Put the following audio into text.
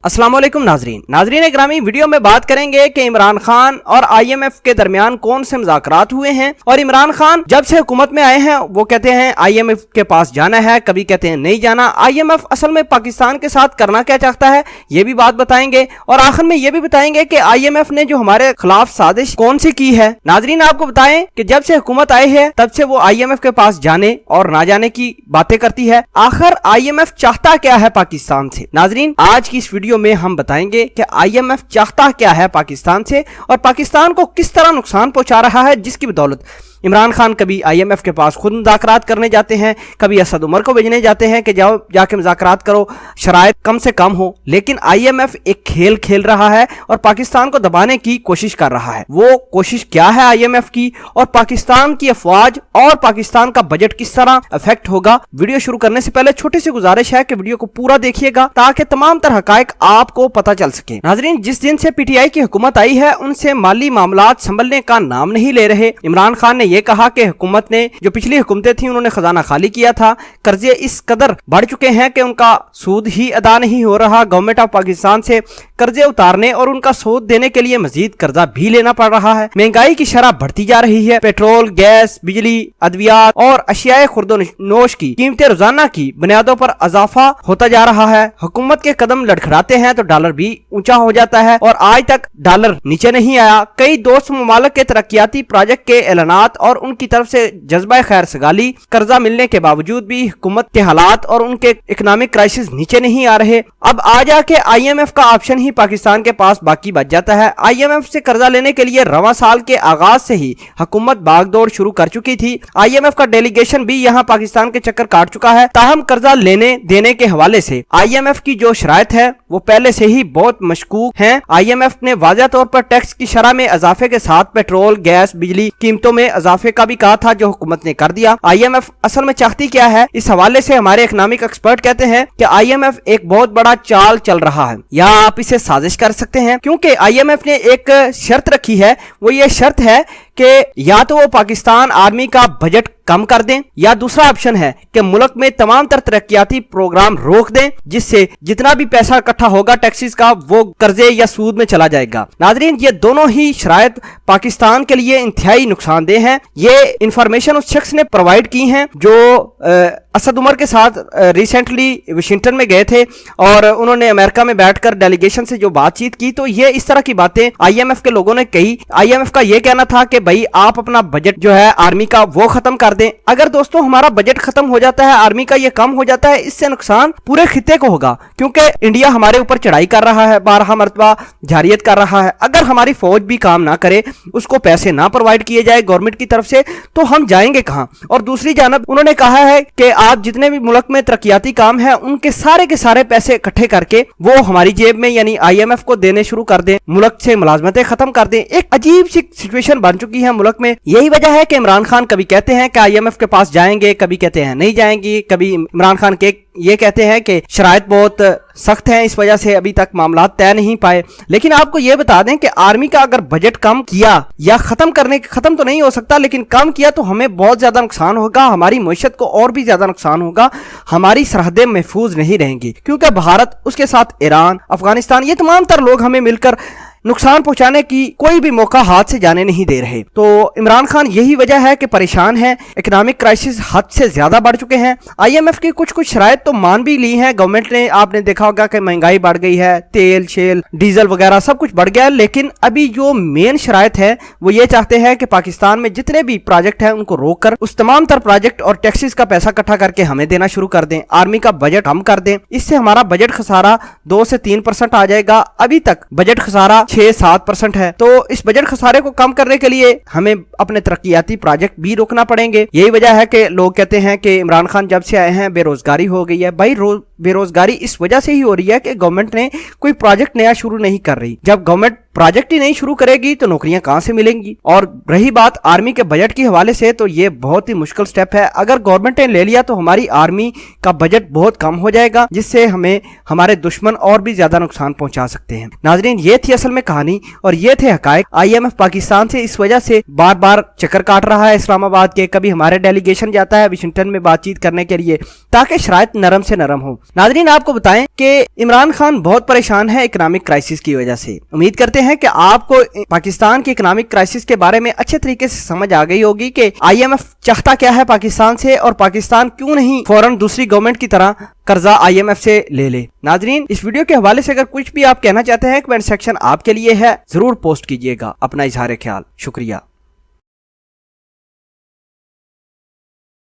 अस्सलाम वालेकुम नाजरीन ग्रामी, वीडियो में बात करेंगे कि इमरान खान और आईएमएफ के दरमियान कौन से मुज़ाकरात हुए हैं। और इमरान खान जब से हुकूमत में आए हैं वो कहते हैं आईएमएफ के पास जाना है, कभी कहते हैं नहीं जाना। आईएमएफ असल में पाकिस्तान के साथ करना क्या चाहता है ये भी बात बताएंगे, और आखिर में ये भी बताएंगे कि आईएमएफ ने जो हमारे खिलाफ साजिश कौन सी की है। नाजरीन, आपको बताएं कि जब से हुकूमत आई है तब से वो आईएमएफ के पास जाने और ना जाने की बातें करती है। आखिर आईएमएफ चाहता क्या है पाकिस्तान से? नाजरीन, आज की इस वीडियो में हम बताएंगे कि आईएमएफ चाहता क्या है पाकिस्तान से और पाकिस्तान को किस तरह नुकसान पहुंचा रहा है, जिसकी बदौलत इमरान खान कभी आईएमएफ के पास खुद मुज़ाकरात करने जाते हैं, कभी असद उमर को भेजने जाते हैं कि जाओ जाके मुज़ाकरात करो, शराइत कम से कम हो। लेकिन आईएमएफ एक खेल खेल रहा है और पाकिस्तान को दबाने की कोशिश कर रहा है। वो कोशिश क्या है आईएमएफ की, और पाकिस्तान की अफवाज और पाकिस्तान का बजट किस तरह अफेक्ट होगा। वीडियो शुरू करने से पहले छोटी सी गुजारिश है कि वीडियो को पूरा देखिएगा ताकि तमाम तरह हकायक आपको पता चल सके। नाजरीन, जिस दिन से पीटीआई की हुकूमत आई है उनसे माली मामलात संभलने का नाम नहीं ले रहे। इमरान खान ने ये कहा कि हुकूमत ने, जो पिछली हुकूमतें थी उन्होंने खजाना खाली किया था, कर्जे इस कदर बढ़ चुके हैं कि उनका सूद ही अदा नहीं हो रहा। गवर्नमेंट ऑफ पाकिस्तान से कर्जे उतारने और उनका सूद देने के लिए मजीद कर्जा भी लेना पड़ रहा है। महंगाई की शरह बढ़ती जा रही है। पेट्रोल, गैस, बिजली, अद्वियात और अशियाए खुर्दोनोश की कीमतें रोजाना की बुनियादों पर इजाफा होता जा रहा है। हुकूमत के कदम लड़खड़ाते हैं तो डॉलर भी ऊंचा हो जाता है और आज तक डॉलर नीचे नहीं आया। कई दोस्त मुमालिक के तरक्याती प्रोजेक्ट के ऐलानात और उनकी तरफ से जज्बा खैर सगाली कर्जा मिलने के बावजूद भी हुकूमत के हालात और उनके इकोनॉमिक क्राइसिस नीचे नहीं आ रहे। अब आ जाके आईएमएफ का ऑप्शन ही पाकिस्तान के पास बाकी बच जाता है। आईएमएफ से कर्जा लेने के लिए रवां साल के आगाज से ही हुकूमत भागदौड़ शुरू कर चुकी थी। आईएमएफ का डेलीगेशन भी यहाँ पाकिस्तान के चक्कर काट चुका है। ताहम कर्जा लेने देने के हवाले से आईएमएफ की जो शराइत है वो पहले से ही बहुत मशकूक है। आईएमएफ ने वाज़ह तौर पर टैक्स की शरह में इजाफे के साथ पेट्रोल, गैस, बिजली कीमतों में इजाफे का भी कहा था, जो हुकूमत ने कर दिया। आईएमएफ असल में चाहती क्या है? इस हवाले से हमारे इकोनॉमिक एक्सपर्ट कहते हैं कि आईएमएफ एक बहुत बड़ा चाल चल रहा है, या आप इसे साजिश कर सकते हैं, क्योंकि आईएमएफ ने एक शर्त रखी है। वो ये शर्त है कि या तो वो पाकिस्तान आर्मी का बजट कम कर दें, या दूसरा ऑप्शन है कि मुल्क में तमाम तरक्याती प्रोग्राम रोक दें, जिससे जितना भी पैसा इकट्ठा होगा टैक्सेस का वो कर्जे या सूद में चला जाएगा। नाजरीन, ये दोनों ही शराइत पाकिस्तान के लिए इंतहाई नुकसानदेह हैं। ये इंफॉर्मेशन उस शख्स ने प्रोवाइड की हैं जो असद उमर के साथ रिसेंटली वाशिंगटन में गए थे और उन्होंने अमेरिका में बैठकर डेलीगेशन से जो बातचीत की, तो ये इस तरह की बातें आईएमएफ के लोगों ने कही। आईएमएफ का ये कहना था कि भाई आप अपना बजट जो है आर्मी का वो खत्म कर दें। अगर दोस्तों हमारा बजट खत्म हो जाता है, आर्मी का ये कम हो जाता है, इससे नुकसान पूरे खित्ते को होगा, क्योंकि इंडिया हमारे ऊपर चढ़ाई कर रहा है, 12 मरतबा जारियत कर रहा है। अगर हमारी फौज भी काम ना करे, उसको पैसे ना प्रोवाइड किए जाए गवर्नमेंट की तरफ से, तो हम जाएंगे कहां? और दूसरी जानब उन्होंने कहा है कि आप जितने भी मुल्क में तरक्याती काम है उनके सारे के सारे पैसे इकट्ठे करके वो हमारी जेब में यानी आईएमएफ को देने शुरू कर दें, मुल्क से मुलाजमतें खत्म कर दें। एक अजीब सी सिचुएशन बन चुकी है मुल्क में। यही वजह है कि इमरान खान कभी कहते हैं कि आईएमएफ के पास जाएंगे, कभी कहते हैं नहीं जाएंगे, कभी इमरान खान के ये कहते हैं कि शराइत बहुत सख्त हैं, इस वजह से अभी तक मामला तय नहीं पाए। लेकिन आपको ये बता दें कि आर्मी का अगर बजट कम किया या खत्म तो नहीं हो सकता, लेकिन कम किया तो हमें बहुत ज्यादा नुकसान होगा, हमारी मईशत को और भी ज्यादा नुकसान होगा, हमारी सरहदें महफूज नहीं रहेंगी, क्योंकि भारत, उसके साथ ईरान, अफगानिस्तान, ये तमाम तर लोग हमें मिलकर नुकसान पहुंचाने की कोई भी मौका हाथ से जाने नहीं दे रहे। तो इमरान खान यही वजह है कि परेशान है। इकोनॉमिक क्राइसिस हद से ज्यादा बढ़ चुके हैं। आईएमएफ की कुछ शराइत तो मान भी ली हैं गवर्नमेंट ने। आपने देखा होगा कि महंगाई बढ़ गई है, तेल, शेल, डीजल वगैरह सब कुछ बढ़ गया है, लेकिन अभी जो मेन शराइत है वो ये चाहते हैं कि पाकिस्तान में जितने भी प्रोजेक्ट हैं उनको रोक कर उस तमाम तर प्रोजेक्ट और टैक्सेस का पैसा इकट्ठा करके हमें देना शुरू कर दें, आर्मी का बजट कम कर दें। इससे हमारा बजट खसारा 2 से 3% आ जाएगा। अभी तक बजट खसारा 6-7% है। तो इस बजट खसारे को कम करने के लिए हमें अपने तरक्याती प्रोजेक्ट भी रोकना पड़ेंगे। यही वजह है कि लोग कहते हैं कि इमरान खान जब से आए हैं बेरोजगारी हो गई है। भाई बेरोजगारी इस वजह से ही हो रही है कि गवर्नमेंट ने कोई प्रोजेक्ट नया शुरू नहीं कर रही। जब गवर्नमेंट प्रोजेक्ट ही नहीं शुरू करेगी तो नौकरियां कहां से मिलेंगी। और रही बात आर्मी के बजट के हवाले से, तो ये बहुत ही मुश्किल स्टेप है। अगर गवर्नमेंट ने ले लिया तो हमारी आर्मी का बजट बहुत कम हो जाएगा, जिससे हमें हमारे दुश्मन और भी ज्यादा नुकसान पहुंचा सकते हैं। नाजरीन, ये थी असल में कहानी और ये थे हकायक। IMF पाकिस्तान से इस वजह से बार बार चक्कर काट रहा है इस्लामाबाद के। कभी हमारे डेलीगेशन जाता है वाशिंगटन में बातचीत करने के लिए ताकि शराइत नरम से नरम हो। नाजरीन, आपको बताएं कि इमरान खान बहुत परेशान है इकोनॉमिक क्राइसिस की वजह से। उम्मीद करते हैं कि आपको पाकिस्तान के इकोनॉमिक क्राइसिस के बारे में अच्छे तरीके से समझ आ गई होगी कि IMF चाहता क्या है पाकिस्तान से और पाकिस्तान क्यों नहीं फौरन दूसरी गवर्नमेंट की तरह कर्जा IMF से ले ले। नाजरीन, इस वीडियो के हवाले से अगर कुछ भी आप कहना चाहते हैं कमेंट सेक्शन आपके लिए है, जरूर पोस्ट कीजिएगा। अपना इजहार ख्याल। शुक्रिया।